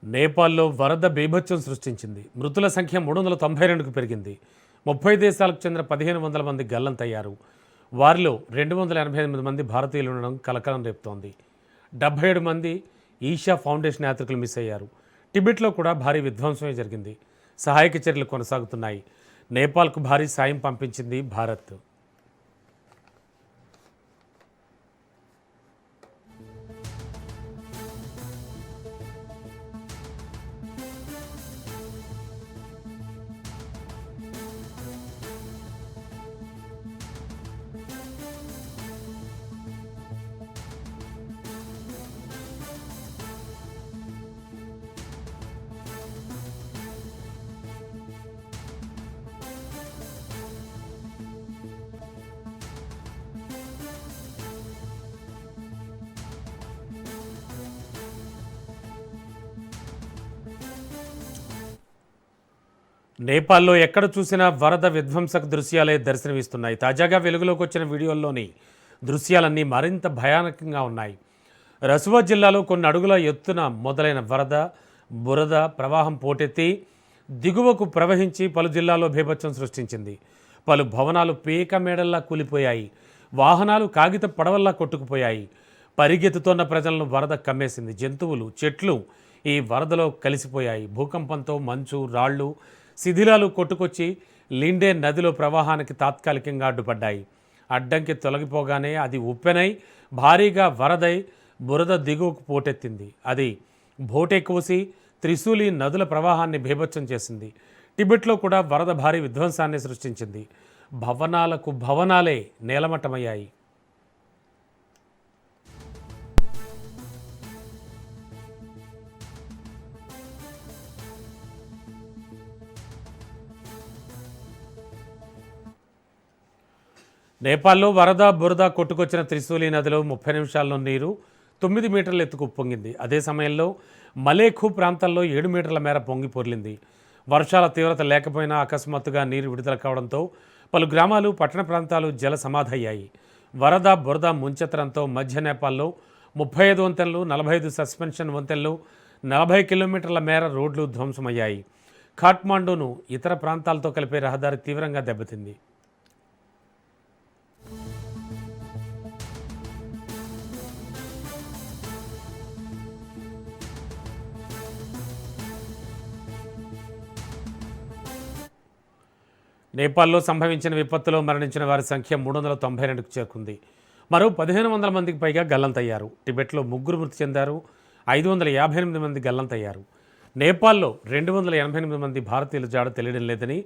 నేపాల్లో వరద బీభత్సం సృష్టించింది. మృతుల సంఖ్య 392కు పెరిగింది. 30 దేశాలకు చెందిన 1500 మంది గల్లంతయ్యారు. వారిలో 288 మంది భారతీయులు ఉండడం కలకలం రేపుతోంది. 77 మంది ఈషా ఫౌండేషన్ యాత్రికులు మిస్ అయ్యారు. టిబెట్లో కూడా భారీ విధ్వంసమే జరిగింది. సహాయక చర్యలు కొనసాగుతున్నాయి. నేపాల్కు భారీ సాయం పంపించింది భారత్. నేపాల్లో ఎక్కడ చూసినా వరద విధ్వంసక దృశ్యాలే దర్శనమిస్తున్నాయి. తాజాగా వెలుగులోకి వచ్చిన వీడియోల్లోని దృశ్యాలన్నీ మరింత భయానకంగా ఉన్నాయి. రసువా జిల్లాలో కొన్ని అడుగుల ఎత్తున మొదలైన వరద బురద ప్రవాహం పోటెత్తి దిగువకు ప్రవహించి పలు జిల్లాల్లో బీభత్సం సృష్టించింది. పలు భవనాలు పీక మేడల్లా కూలిపోయాయి. వాహనాలు కాగిత పడవల్లా కొట్టుకుపోయాయి. పరిగెత్తుతున్న ప్రజలను వరద కమ్మేసింది. జంతువులు, చెట్లు ఈ వరదలో కలిసిపోయాయి. భూకంపంతో మంచు, రాళ్లు, శిథిలాలు కొట్టుకొచ్చి లిండే నదిలో ప్రవాహానికి తాత్కాలికంగా అడ్డుపడ్డాయి. అడ్డంకి తొలగిపోగానే అది ఉప్పెనై భారీగా వరదై బురద దిగువకు పోటెత్తింది. అది భోటెక్కువసి త్రిశూలి నదుల ప్రవాహాన్ని బీభత్సం చేసింది. టిబెట్లో కూడా వరద భారీ విధ్వంసాన్ని సృష్టించింది. భవనాలకు భవనాలే నేలమట్టమయ్యాయి. నేపాల్లో వరద బురద కొట్టుకొచ్చిన త్రిశూలి నదిలో 30 నిమిషాల్లో నీరు 9 మీటర్ల ఎత్తుకు ఉప్పొంగింది. అదే సమయంలో మలేఖు ప్రాంతాల్లో 7 మీటర్ల మేర పొంగి పొర్లింది. వర్షాల తీవ్రత లేకపోయినా అకస్మాత్తుగా నీరు విడుదల కావడంతో పలు గ్రామాలు, పట్టణ ప్రాంతాలు జల సమాధయ్యాయి. వరద బురద ముంచెత్తడంతో మధ్య నేపాల్లో 35 వంతెనలు, 45 సస్పెన్షన్ వంతెనలు, 40 కిలోమీటర్ల మేర రోడ్లు ధ్వంసమయ్యాయి. ఖాట్మాండూను ఇతర ప్రాంతాలతో కలిపే రహదారి తీవ్రంగా దెబ్బతింది. నేపాల్లో సంభవించిన విపత్తులో మరణించిన వారి సంఖ్య 392కు చేరుకుంది. మరో 1500 మందికి పైగా గల్లంతయ్యారు. టిబెట్లో 3 మృతి చెందారు. 558 మంది గల్లంతయ్యారు. నేపాల్లో 288 మంది భారతీయుల జాడ తెలియడం లేదని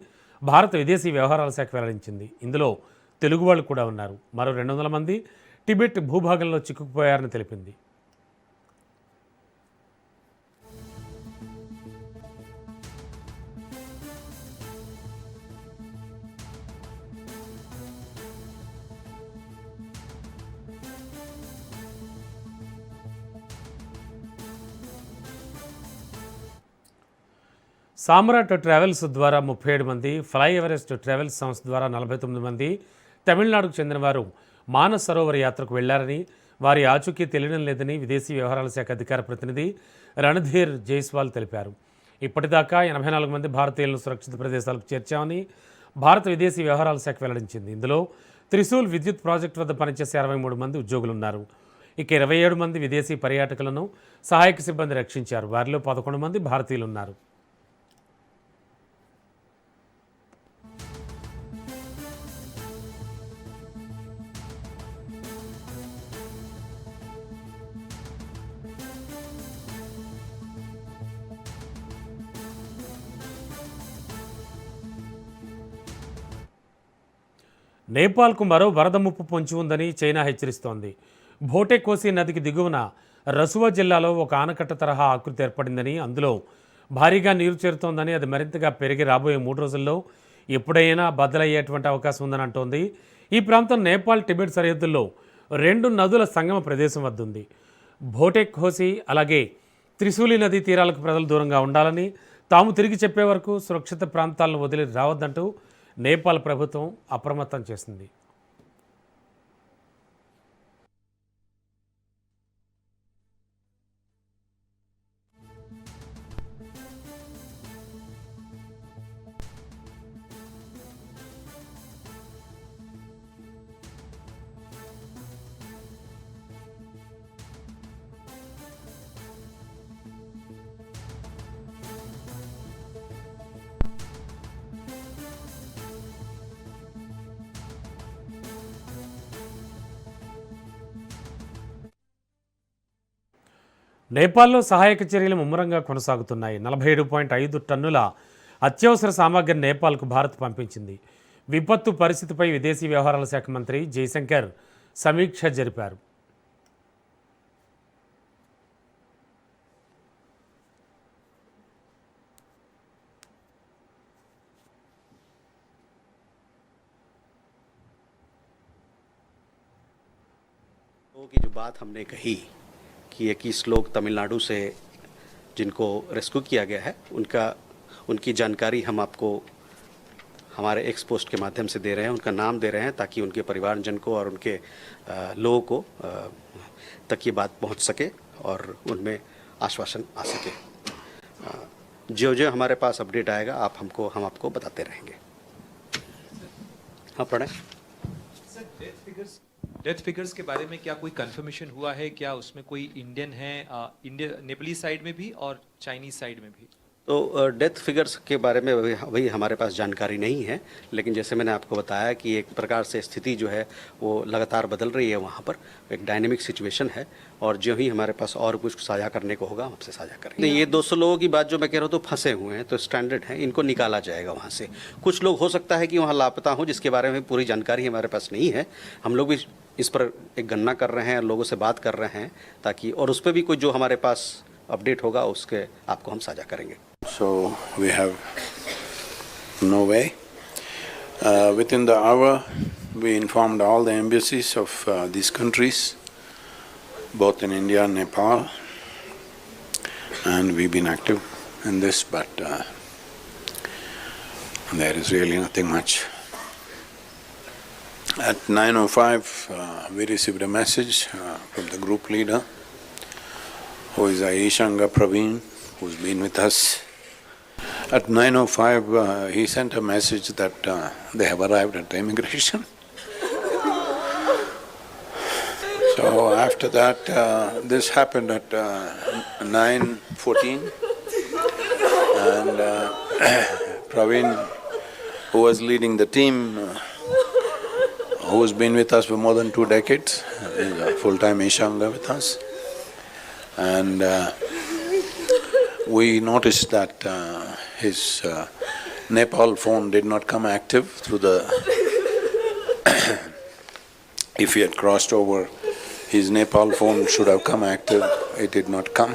భారత విదేశీ వ్యవహారాల శాఖ వెల్లడించింది. ఇందులో తెలుగు వాళ్ళు కూడా ఉన్నారు. మరో 200 మంది టిబెట్ భూభాగంలో చిక్కుకుపోయారని తెలిపింది. సామ్రాట్ ట్రావెల్స్ ద్వారా 37 మంది, ఫ్లై ఎవరెస్ట్ ట్రావెల్స్ సంస్థ ద్వారా 49 మంది తమిళనాడుకు చెందిన వారు మానస్ సరోవర్ యాత్రకు వెళ్లారని, వారి ఆచూకీ తెలియడం లేదని విదేశీ వ్యవహారాల శాఖ అధికార ప్రతినిధి రణధీర్ జైస్వాల్ తెలిపారు. ఇప్పటిదాకా 84 మంది భారతీయులను సురక్షిత ప్రదేశాలకు చేర్చామని భారత విదేశీ వ్యవహారాల శాఖ వెల్లడించింది. ఇందులో త్రిశూల్ విద్యుత్ ప్రాజెక్టు వద్ద పనిచేసే 63 మంది ఉద్యోగులున్నారు. ఇక 27 మంది విదేశీ పర్యాటకులను సహాయక సిబ్బంది రక్షించారు. వారిలో 11 మంది భారతీయులున్నారు. నేపాల్కు మరో వరద ముప్పు పొంచి ఉందని చైనా హెచ్చరిస్తోంది. భోటెకోసి నదికి దిగువన రసువా జిల్లాలో ఒక ఆనకట్ట తరహా ఆకృతి ఏర్పడిందని, అందులో భారీగా నీరు చేరుతోందని, అది మరింతగా పెరిగి రాబోయే 3 రోజుల్లో ఎప్పుడైనా బద్దలయ్యేటువంటి అవకాశం ఉందని అంటోంది. ఈ ప్రాంతం నేపాల్ టిబెట్ సరిహద్దుల్లో 2 నదుల సంగమ ప్రదేశం వద్ద ఉంది. భోటెకోసి అలాగే త్రిశూలి నదీ తీరాలకు ప్రజలు దూరంగా ఉండాలని, తాము తిరిగి చెప్పే వరకు సురక్షిత ప్రాంతాలను వదిలి రావద్దంటూ నేపాల్ ప్రభుత్వం అప్రమత్తం చేసింది. నేపాల్లో సహాయక చర్యలు ముమ్మరంగా కొనసాగుతున్నాయి. 47.5 టన్నుల అత్యవసర సామాగ్రిని నేపాల్కు భారత్ పంపించింది. విపత్తు పరిస్థితిపై విదేశీ వ్యవహారాల శాఖ మంత్రి జైశంకర్ సమీక్ష జరిపారు. की जो बात हमने कही कि 21 लोग तमिलनाडु से जिनको रेस्क्यू किया गया है उनकी जानकारी हम आपको हमारे एक्स पोस्ट के माध्यम से दे रहे हैं, उनका नाम दे रहे हैं ताकि उनके परिवारजन को और उनके लोगों को तक ये बात पहुंच सके और उनमें आश्वासन आ सके। जो जो हमारे पास अपडेट आएगा हम आपको बताते रहेंगे। हाँ प्रणय, डेथ फिगर्स के बारे में क्या कोई कंफर्मेशन हुआ है? क्या उसमें कोई इंडियन है, इंडिया नेपाली साइड में भी और चाइनीज साइड में भी? तो डेथ फिगर्स के बारे में वही हमारे पास जानकारी नहीं है, लेकिन जैसे मैंने आपको बताया कि एक प्रकार से स्थिति जो है वो लगातार बदल रही है, वहाँ पर एक डायनेमिक सिचुएशन है और जो ही हमारे पास और कुछ साझा करने को होगा हम आपसे साझा करेंगे। ये 200 लोगों की बात जो मैं कह रहा हूँ तो फंसे हुए हैं, तो स्टैंडर्ड है, इनको निकाला जाएगा वहाँ से। कुछ लोग हो सकता है कि वहाँ लापता हों, जिसके बारे में पूरी जानकारी हमारे पास नहीं है। हम लोग भी इस पर एक गणना कर रहे हैं, लोगों से बात कर रहे हैं ताकि और उस पर भी कोई जो हमारे पास अपडेट होगा उसके आपको हम साझा करेंगे। So we have no way. Within the hour, we informed all the embassies of these countries, both in India and Nepal, and we've been active in this, but there is really nothing much. At 9:05, we received a message from the group leader, who is Aishanga Praveen, who's been with us. At 9:05, he sent a message that they have arrived at the immigration. So after that, this happened at 9:14, and Praveen, who was leading the team, who has been with us for more than 2 decades, is a full-time Ishanga with us, and we noticed that his Nepal phone did not come active through the if he had crossed over, his Nepal phone should have come active, it did not come.